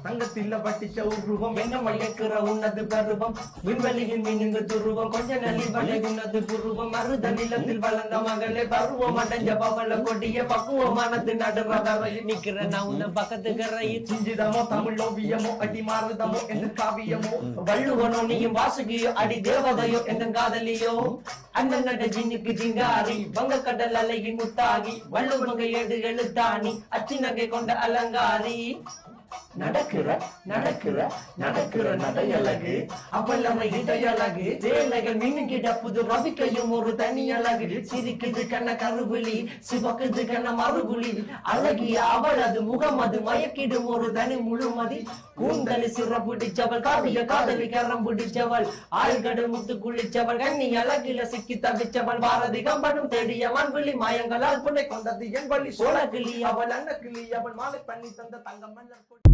தங்கத்தில பட்டிச்ச உருவம் என்ன மயக்கிற உன்னது பருவம் விண்வெளியில் மின்னுங்க துருவம் கொஞ்ச நலி வலை உன்னது புருவம் மருத நிலத்தில் வளர்ந்த மகளே பருவம் அடைஞ்ச பவள கொடிய பக்குவமானது நடுவரையில் நிக்கிற நான் உன்ன பக்கத்து கரையில் சிஞ்சிதமோ தமிழ் ஓவியமோ அடி மாறுதமோ எந்த காவியமோ வள்ளுவனோ நீயும் வாசுகியோ அடி தேவதையோ எந்த காதலியோ அண்ணன் நட ஜின்னுக்கு ஜிங்காரி வங்க கடல் அலையின் முத்தாகி வள்ளுவங்க ஏடு எழுத்தாணி அச்சி நகை கொண்ட அலங்காரி நடக்கிற நடக்கிற நடக்கிற நடையழகு அவளமை இடையழகு சேலைகள் மின்னுகிட புது ரவிக்கையும் ஒரு தனி அழகு சிரிக்குது கண்ண கருவிழி சிவக்குது கண்ண மறுபுலி அழகிய அவளது முகம் அது மயக்கிடும் ஒரு தனி முழுமதி கூந்தலி சிற பிடிச்சவள் காவிய காதலி கரம் பிடிச்சவள் ஆழ்கடல் முத்து குளிச்சவள் கண்ணி அழகில சிக்கி தவிச்சவள் பாரதி கம்பனும் தேடிய மண்விழி மாயங்களால் புனை கொண்டது என் வழி சோழ கிளி அவள் அண்ண கிளி அவள் மாலை பண்ணி தந்த தங்க மன்னர்